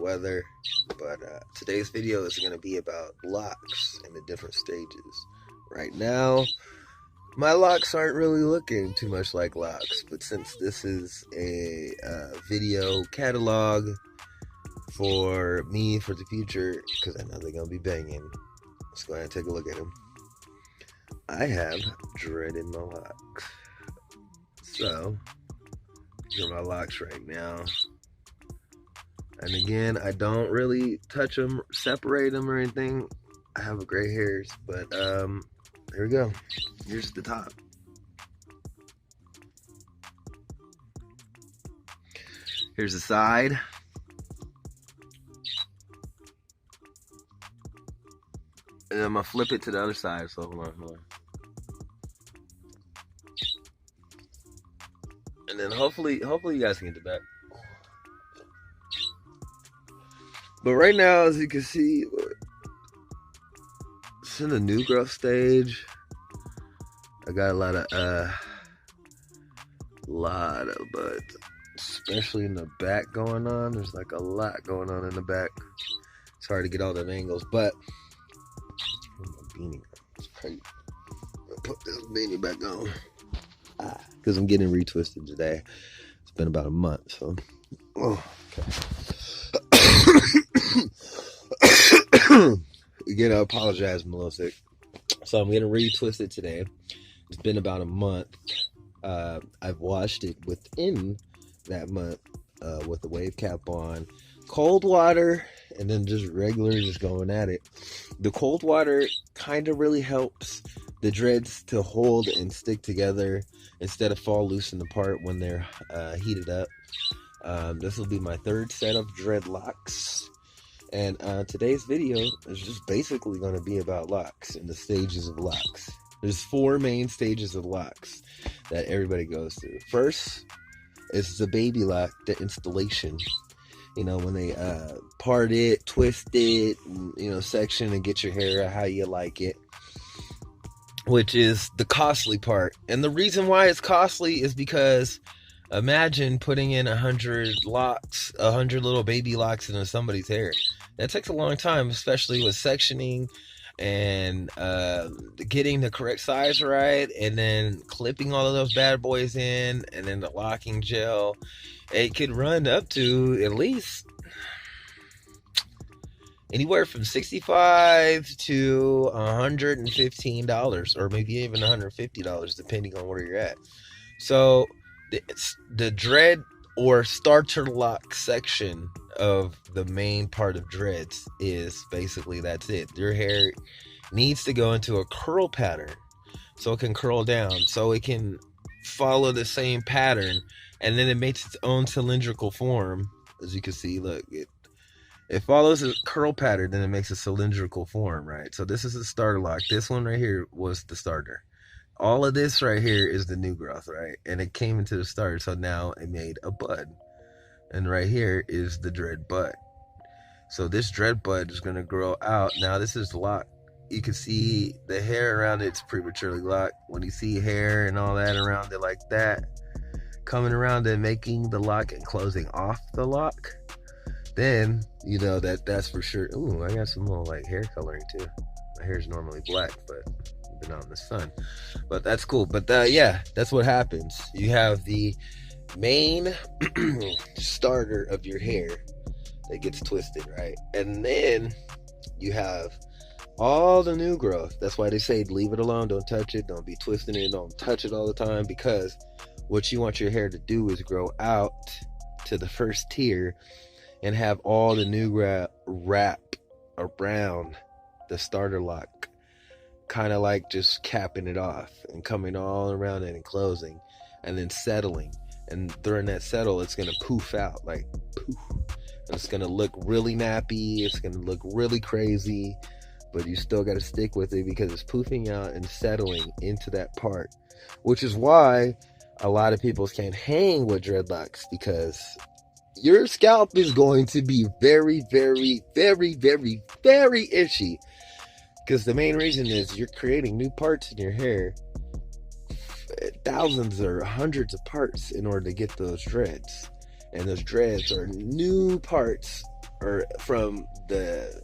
weather. But today's video is going to be about locks in the different stages. Right now, my locks aren't really looking too much like locks, but since this is a video catalog for me for the future, because I know they're going to be banging, let's go ahead and take a look at them. I have dread in my locks. So, these are my locks right now. And again, I don't really touch them, separate them or anything. I have gray hairs, but here we go. Here's the top. Here's the side. And I'm gonna flip it to the other side, so hold on. And then hopefully you guys can get the back. But right now, as you can see, it's in the new growth stage. I got a lot of but especially in the back going on. There's like a lot going on in the back. It's hard to get all the angles, but beanie. It's crazy. I'll put this beanie back on because I'm getting retwisted today. It's been about a month, so okay. Again, I apologize, I'm a little sick. So I'm getting retwisted today. It's been about a month. I've washed it within that month with the wave cap on, cold water, and then just regular, just going at it. The cold water kind of really helps the dreads to hold and stick together instead of fall loose and apart when they're heated up. This will be my third set of dreadlocks. And today's video is just basically going to be about locks and the stages of locks. There's 4 main stages of locks that everybody goes through. First is the baby lock, the installation. You know, when they part it, twist it, and, section and get your hair how you like it, which is the costly part. And the reason why it's costly is because imagine putting in 100 locks, 100 little baby locks into somebody's hair. That takes a long time, especially with sectioning and getting the correct size right, and then clipping all of those bad boys in, and then the locking gel. It could run up to at least anywhere from $65 to $115, or maybe even $150, depending on where you're at. So the dread or starter lock section of the main part of dreads is basically that's it. Your hair needs to go into a curl pattern so it can curl down, so it can follow the same pattern, and then it makes its own cylindrical form. As you can see, look, it follows a curl pattern, then it makes a cylindrical form, right? So this is the starter lock. This one right here was the starter. All of this right here is the new growth, right? And it came into the starter, so now it made a bud. And right here is the dread bud. So this dread bud is going to grow out. Now this is locked. You can see the hair around it's prematurely locked. When you see hair and all that around it like that, coming around and making the lock and closing off the lock, then you know that's for sure. Ooh, I got some little like hair coloring too. My hair is normally black, but been out in the sun, but that's cool. But yeah, that's what happens. You have the main starter of your hair that gets twisted, right? And then you have all the new growth. That's why they say leave it alone, don't touch it, don't be twisting it, don't touch it all the time, because what you want your hair to do is grow out to the first tier and have all the new wrap around the starter lock, kind of like just capping it off and coming all around it and closing and then settling. And during that settle, it's going to poof out, like poof. And it's going to look really nappy. It's going to look really crazy, but you still got to stick with it because it's poofing out and settling into that part, which is why a lot of people can't hang with dreadlocks, because your scalp is going to be very, very, very, very, very itchy. Because the main reason is you're creating new parts in your hair, thousands or hundreds of parts in order to get those dreads. And those dreads are new parts or from the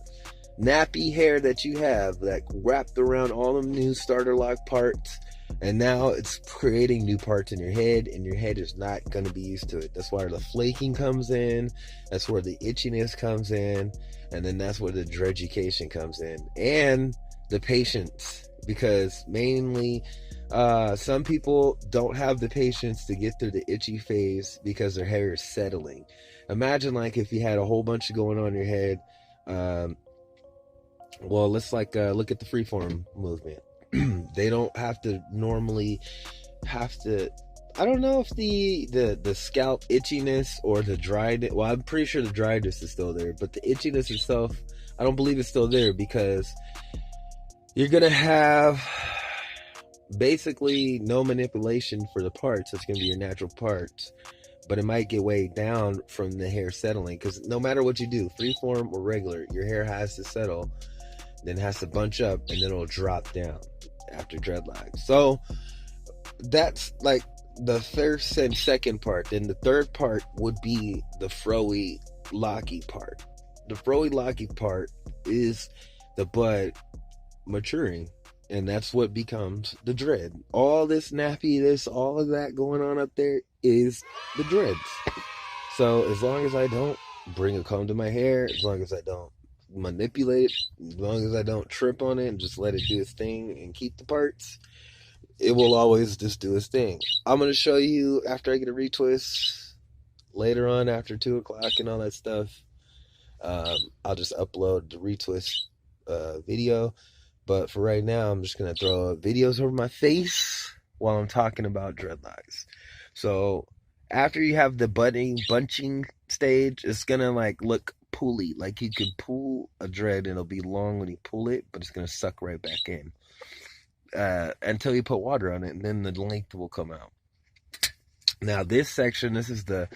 nappy hair that you have that wrapped around all them new starter lock parts, and now it's creating new parts in your head, and your head is not going to be used to it. That's where the flaking comes in, that's where the itchiness comes in, and then that's where the dreaducation comes in, and the patience, because mainly some people don't have the patience to get through the itchy phase because their hair is settling. Imagine like if you had a whole bunch going on in your head. Well, let's like look at the freeform movement. They don't have to normally have to. I don't know if the scalp itchiness or the dryness. Well, I'm pretty sure the dryness is still there, but the itchiness itself, I don't believe it's still there, because you're gonna have basically no manipulation for the parts. It's gonna be your natural parts, but it might get weighed down from the hair settling, because no matter what you do, freeform or regular, your hair has to settle, then has to bunch up, and then it'll drop down after dreadlocks. So that's like the first and second part. Then the third part would be the froey locky part. The froey locky part is the bud maturing, and that's what becomes the dread. All this nappy, all of that going on up there is the dreads. So as long as I don't bring a comb to my hair, as long as I don't manipulate it, as long as I don't trip on it and just let it do its thing and keep the parts, it will always just do its thing. I'm going to show you after I get a retwist later on, after 2 o'clock and all that stuff. I'll just upload the retwist video. But for right now, I'm just going to throw videos over my face while I'm talking about dreadlocks. So after you have the bunching stage, it's going to like look pulley. Like you could pull a dread and it'll be long when you pull it, but it's going to suck right back in. Until you put water on it, and then the length will come out. Now this section, this is the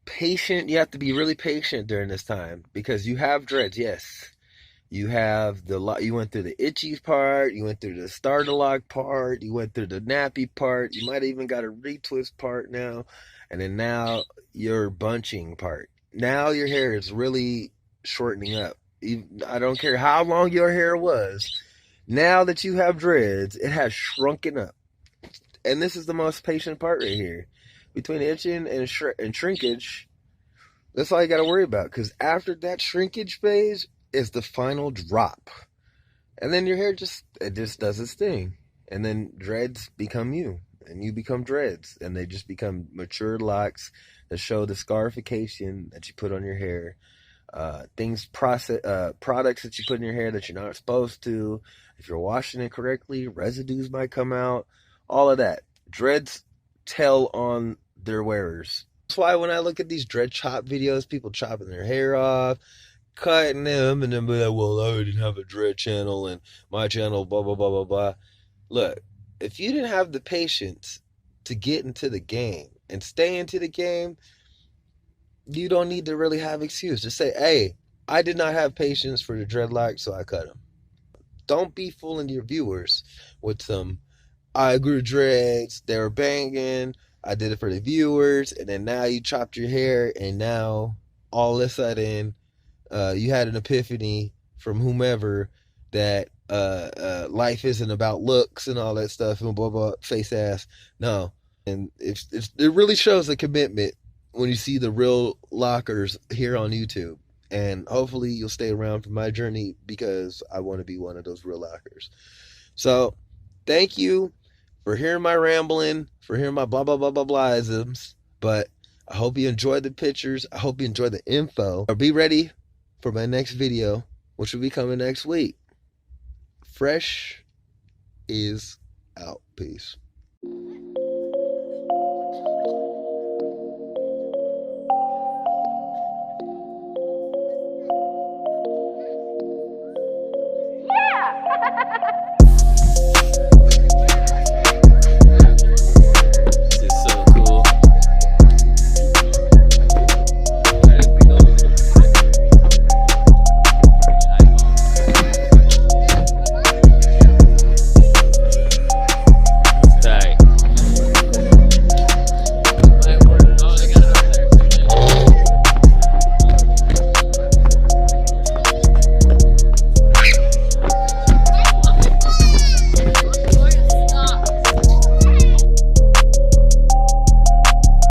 patient. You have to be really patient during this time, because you have dreads. Yes, you have you went through the itchy part, you went through the starter lock part, you went through the nappy part, you might have even got a retwist part now, and then now your bunching part. Now your hair is really shortening up. I don't care how long your hair was. Now that you have dreads, it has shrunken up. And this is the most patient part right here. Between itching and shrinkage, that's all you got to worry about. Because after that shrinkage phase is the final drop. And then your hair just does its thing. And then dreads become you. And you become dreads. And they just become mature locks that show the scarification that you put on your hair. Products that you put in your hair that you're not supposed to. If you're washing it correctly, residues might come out. All of that. Dreads tell on their wearers. That's why when I look at these dread chop videos, people chopping their hair off, cutting them, and then be like, well, I didn't have a dread channel, and my channel, blah, blah, blah, blah, blah. Look, if you didn't have the patience to get into the game and stay into the game, you don't need to really have excuse. Just say, hey, I did not have patience for the dreadlock, so I cut them. Don't be fooling your viewers with some, I grew dreads, they were banging, I did it for the viewers, and then now you chopped your hair, and now all of a sudden you had an epiphany from whomever that life isn't about looks and all that stuff and blah, blah, face ass. No. And it really shows a commitment when you see the real lockers here on YouTube. And hopefully you'll stay around for my journey, because I want to be one of those real lockers. So thank you for hearing my rambling, for hearing my blah, blah, blah, blah, blah-isms. But I hope you enjoyed the pictures. I hope you enjoyed the info. Be ready for my next video, which will be coming next week. Fresh is out. Peace.